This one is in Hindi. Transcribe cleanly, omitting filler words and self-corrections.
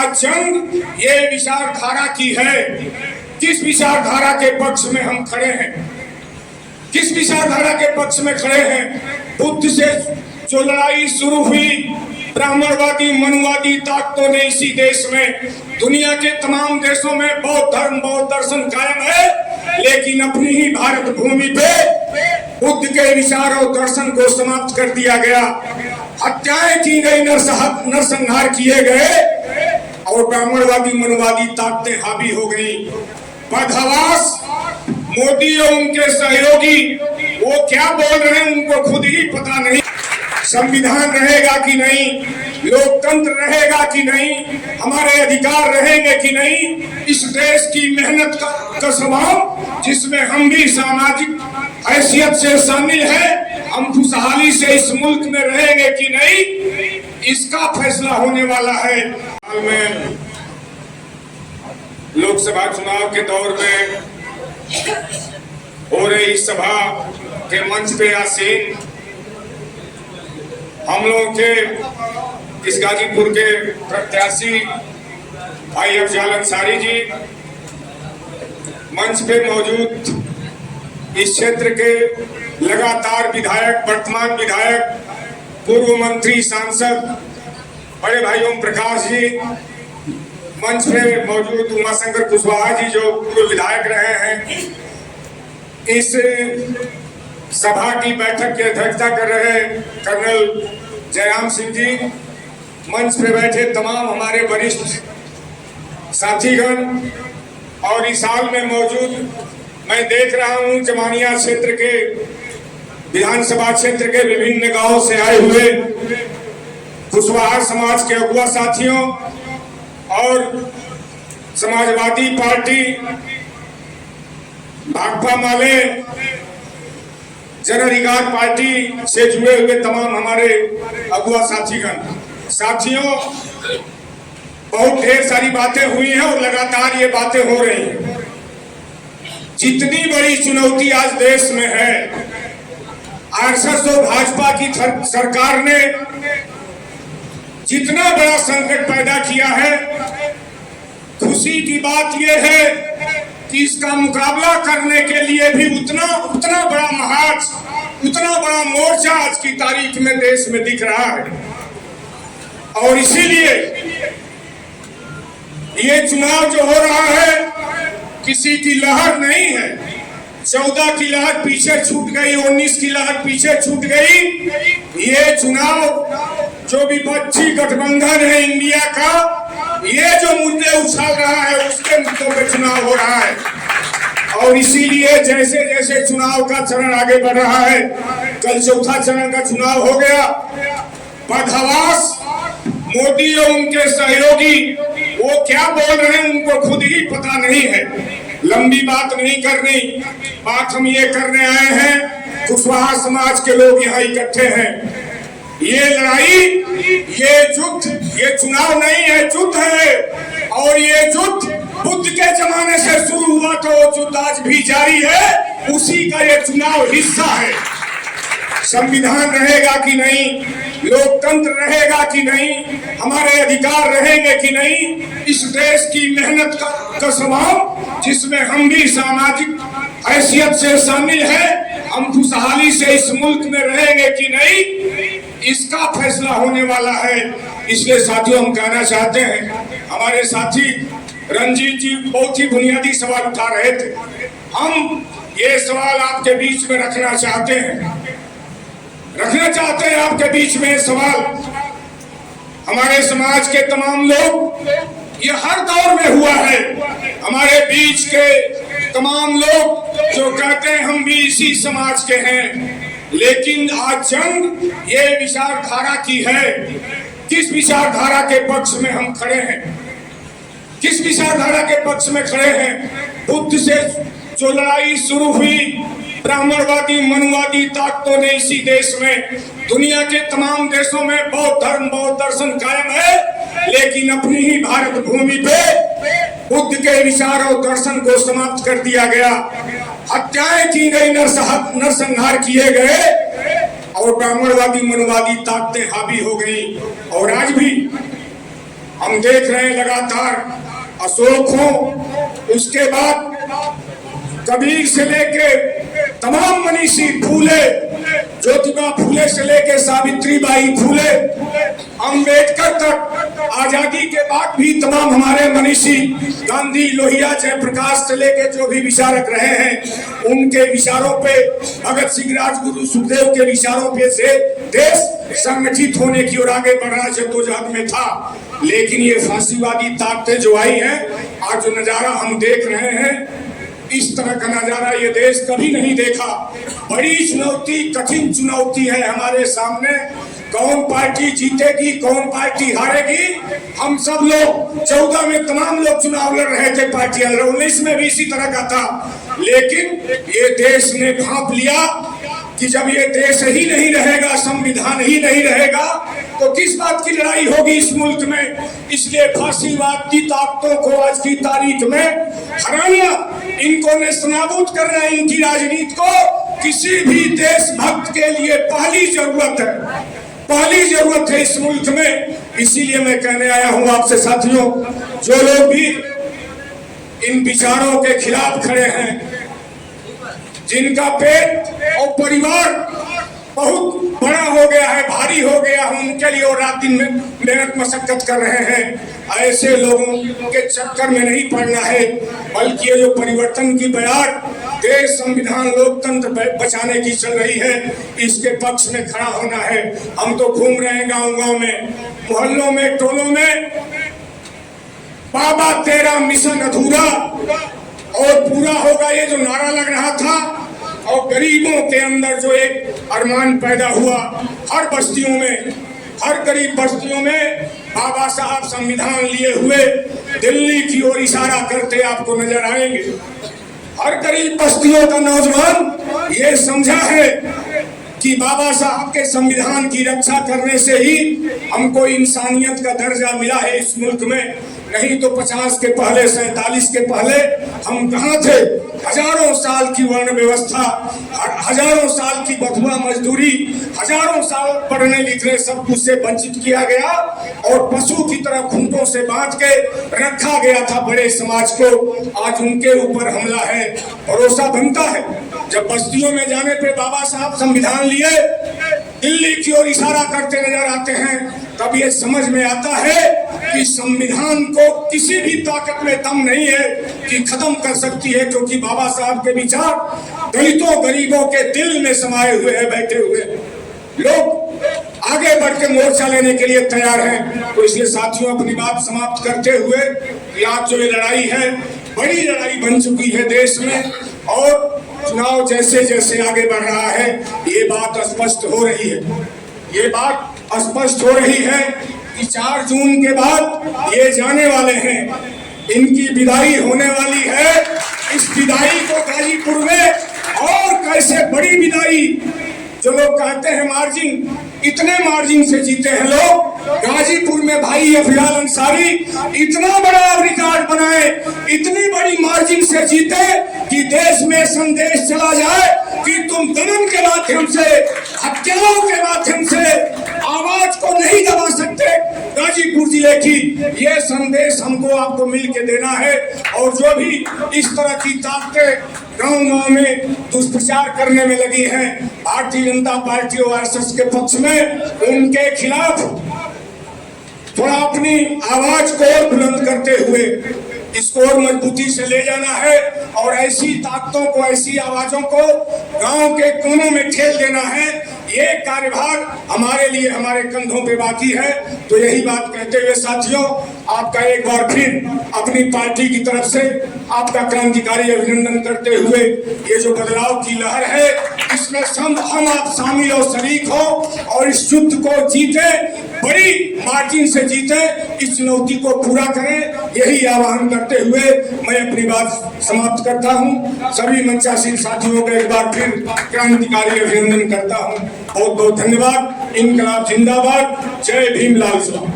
आज जंग ये विचारधारा की है। किस विचारधारा के पक्ष में हम खड़े हैं, किस विचारधारा के पक्ष में खड़े हैं? बुद्ध से जो लड़ाई शुरू हुई, ब्राह्मणवादी मनुवादी ताकतों ने इसी देश में, दुनिया के तमाम देशों में बौद्ध धर्म बौद्ध दर्शन कायम है, लेकिन अपनी ही भारत भूमि पे बुद्ध के विचार और दर्शन को समाप्त कर दिया गया। हत्याएं की गई, नरसंहार किए गए और ब्राह्मणवादी मनुवादी ताकतें हावी हो गई। बदहवास मोदी और उनके सहयोगी वो क्या बोल रहे हैं उनको खुद ही पता नहीं। संविधान रहेगा कि नहीं, लोकतंत्र रहेगा कि नहीं, हमारे अधिकार रहेंगे कि नहीं, इस देश की मेहनत का स्वभाव जिसमें हम भी सामाजिक हैसियत से शामिल है, हम खुशहाली से इस मुल्क में रहेंगे कि नहीं, इसका फैसला होने वाला है। हाल में लोकसभा चुनाव के दौर में हो रही सभा के मंच पे आसीन हम लोगों के इस गाजीपुर के प्रत्याशी भाई अफजाल अंसारी जी, मंच पे मौजूद इस क्षेत्र के लगातार विधायक, वर्तमान विधायक, पूर्व मंत्री, सांसद बड़े भाई ओम प्रकाश जी, मंच पे मौजूद उमाशंकर कुशवाहा जी जो पूर्व विधायक रहे हैं, इस सभा की बैठक की अध्यक्षता कर रहे कर्नल जयराम सिंह जी, मंच पे बैठे तमाम हमारे वरिष्ठ साथीगण और इस हाल में मौजूद मैं देख रहा हूं जमानिया क्षेत्र के विधानसभा क्षेत्र के विभिन्न गांवों से आए हुए कुशवाहा समाज के अगुआ साथियों और समाजवादी पार्टी, भाकपा माले, जन अधिकार पार्टी से जुड़े हुए तमाम हमारे अगुआ साथियों, बहुत ढेर सारी बातें हुई हैं और लगातार ये बातें हो रही हैं। जितनी बड़ी चुनौती आज देश में है, आरएसएस और भाजपा की सरकार ने जितना बड़ा संकट पैदा किया है, खुशी की बात यह है कि इसका मुकाबला करने के लिए भी उतना बड़ा महाज, उतना बड़ा मोर्चा आज की तारीख में देश में दिख रहा है। और इसीलिए ये चुनाव जो हो रहा है किसी की लहर नहीं है। 14 की लहर पीछे छूट गई, 19 की लहर पीछे छूट गई। ये चुनाव जो विपक्षी गठबंधन है इंडिया का, ये जो मुद्दे उछाल रहा है उसके मुद्दों पे चुनाव हो रहा है। और इसीलिए जैसे जैसे चुनाव का चरण आगे बढ़ रहा है, कल चौथा चरण का चुनाव हो गया, बदहवास मोदी और उनके सहयोगी वो क्या बोल रहे हैं उनको खुद ही पता नहीं है। लंबी बात नहीं करनी, बात हम ये करने आए हैं, कुशवाहा समाज के लोग यहाँ इकट्ठे हैं। ये लड़ाई, ये युद्ध, ये चुनाव नहीं है, युद्ध है। और ये युद्ध बुद्ध के जमाने से शुरू हुआ तो वो युद्ध आज भी जारी है, उसी का ये चुनाव हिस्सा है। संविधान रहेगा कि नहीं, लोकतंत्र रहेगा कि नहीं, हमारे अधिकार रहेंगे कि नहीं, इस देश की मेहनत का स्वभाव जिसमें हम भी सामाजिक हैसियत से शामिल है, हम खुशहाली से इस मुल्क में रहेंगे कि नहीं, इसका फैसला होने वाला है। इसलिए साथियों हम कहना चाहते हैं, हमारे साथी रंजीत जी बहुत ही बुनियादी सवाल उठा रहे थे, हम ये सवाल आपके बीच में रखना चाहते हैं आपके बीच में सवाल। हमारे समाज के तमाम लोग, ये हर दौर में हुआ है, हमारे बीच के तमाम लोग जो कहते हैं हम भी इसी समाज के हैं, लेकिन आज जंग ये विचारधारा की है। किस विचारधारा के पक्ष में हम खड़े हैं, किस विचारधारा के पक्ष में खड़े हैं? बुद्ध से जो लड़ाई शुरू हुई, ब्राह्मणवादी मनुवादी ताकतों ने इसी देश में, दुनिया के तमाम देशों में बौद्ध धर्म बौद्ध दर्शन कायम है, लेकिन अपनी ही भारत भूमि पे बुद्ध के विचार और दर्शन को समाप्त कर दिया गया। हत्याएं की गई, नरसंहार किए गए और ब्राह्मणवादी मनुवादी ताकतें हावी हो गई। और आज भी हम देख रहे हैं लगातार अशोक हो, उसके बाद कबीर से लेके तमाम मनीषी फूले, ज्योतिबा फूले से लेके सावित्रीबाई फूले, अंबेडकर तक, आजादी के बाद भी तमाम हमारे मनीषी गांधी, लोहिया, जयप्रकाश से लेके जो भी विचारक रहे हैं, उनके विचारों पे, भगत सिंह, राजगुरु, सुखदेव के विचारों पे से देश संगठित होने की ओर आगे बढ़ना जद्दोजहद में था। लेकिन ये फांसीवादी ताकतें जो आई हैं, आज जो नजारा हम देख रहे हैं, इस तरह का नजारा ये देश कभी नहीं देखा। बड़ी चुनौती, कठिन चुनौती है हमारे सामने। कौन पार्टी जीतेगी, कौन पार्टी हारेगी, हम सब लोग 14 में तमाम लोग चुनाव लड़ रहे थे, पार्टियां 19 में भी इसी तरह का था। लेकिन ये देश ने भांप लिया कि जब ये देश ही नहीं रहेगा, संविधान ही नहीं रहेगा, तो किस बात की लड़ाई होगी इस मुल्क में। इसलिए फांसीवाद की ताकतों को आज की तारीख में हराना, इनको नेस्तनाबूद करना, इनकी राजनीति को किसी भी देशभक्त के लिए पहली जरूरत है, पहली जरूरत है इस मुल्क में। इसीलिए मैं कहने आया हूं आपसे साथियों, जो लोग भी इन विचारोों के खिलाफ खड़े हैं, जिनका पेट और परिवार बहुत बड़ा हो गया है, भारी हो गया है, उनके लिए और रात दिन में मेहनत मशक्कत कर रहे हैं, ऐसे लोगों के चक्कर में नहीं पड़ना है, बल्कि ये जो परिवर्तन की बयार देश, संविधान, लोकतंत्र बचाने की चल रही है, इसके पक्ष में खड़ा होना है। हम तो घूम रहे हैं गांव-गांव में, मोहल्लों में, टोलों में, बाबा तेरा मिशन अधूरा और पूरा होगा, ये जो नारा लग रहा था, और गरीबों के अंदर जो एक अरमान पैदा हुआ, हर बस्तियों में, हर गरीब बस्तियों में बाबा साहब संविधान लिए हुए दिल्ली की ओर इशारा करते आपको नजर आएंगे। हर गरीब बस्तियों का नौजवान ये समझा है कि बाबा साहब के संविधान की रक्षा करने से ही हमको इंसानियत का दर्जा मिला है इस मुल्क में। नहीं तो 50 के पहले, 47 के पहले हम कहाँ थे? हजारों साल की वर्ण व्यवस्था, हजारों साल की बथुआ मजदूरी, हजारों साल पढ़ने लिखने सब कुछ से वंचित किया गया और पशु की तरह खूंटों से बांध के रखा गया था बड़े समाज को। आज उनके ऊपर हमला है। भरोसा बनता है जब बस्तियों में जाने पे बाबा साहब संविधान लिए दिल्ली की ओर इशारा करते नजर आते हैं, तब ये समझ में आता है कि संविधान को किसी भी ताकत में दम नहीं है कि खत्म कर सकती है, क्योंकि बाबा साहब के विचार दलितों, गरीबों के दिल में समाये हुए हैं, बैठे हुए लोग आगे बढ़ के मोर्चा लेने के लिए तैयार हैं। तो इसलिए साथियों, अपनी बात समाप्त करते हुए, आज जो ये लड़ाई है, बड़ी लड़ाई बन चुकी है देश में, और चुनाव जैसे जैसे आगे बढ़ रहा है, ये बात स्पष्ट हो रही है, ये बात स्पष्ट हो रही है कि 4 जून के बाद ये जाने वाले हैं, इनकी विदाई होने वाली है। इस विदाई को गाजीपुर में, और कैसे बड़ी विदाई, जो लोग कहते हैं मार्जिन, इतने मार्जिन से जीते हैं लोग। गाजीपुर में भाई अफियाल अंसारी इतना बड़ा रिकॉर्ड बनाए, इतनी बड़ी मार्जिन से जीते कि देश में संदेश चला जाए कि तुम दमन के माध्यम से, हत्याओं के माध्यम से आवाज को नहीं दबा सकते। गाजीपुर जिले की ये संदेश हमको आपको मिल के देना है। और जो भी इस तरह की ताकतें गांव-गांव में दुष्प्रचार करने में लगी हैं, भारतीय जनता पार्टी और आरएसएस के पक्ष में, उनके खिलाफ थोड़ा अपनी आवाज को और बुलंद करते हुए इसको और मजबूती से ले जाना है, और ऐसी ताकतों को, ऐसी आवाजों को गांव के कोनों में ठेल देना है। ये कार्यभार हमारे लिए, हमारे कंधों पे बाकी है। तो यही बात कहते हुए साथियों, आपका एक बार फिर अपनी पार्टी की तरफ से आपका क्रांतिकारी अभिनंदन करते हुए, ये जो बदलाव की लहर है, इसमें हम आप शामिल और शरीक हो, और इस युद्ध को जीते, बड़ी मार्जिन से जीते, इस चुनौती को पूरा करें, यही आह्वान करते हुए मैं अपनी बात समाप्त करता हूं। सभी मंचासीन साथियों को एक बार फिर क्रांतिकारी अभिनंदन करता हूं। बहुत बहुत धन्यवाद। इनकलाब जिंदाबाद। जय भीम, लाल सलाम।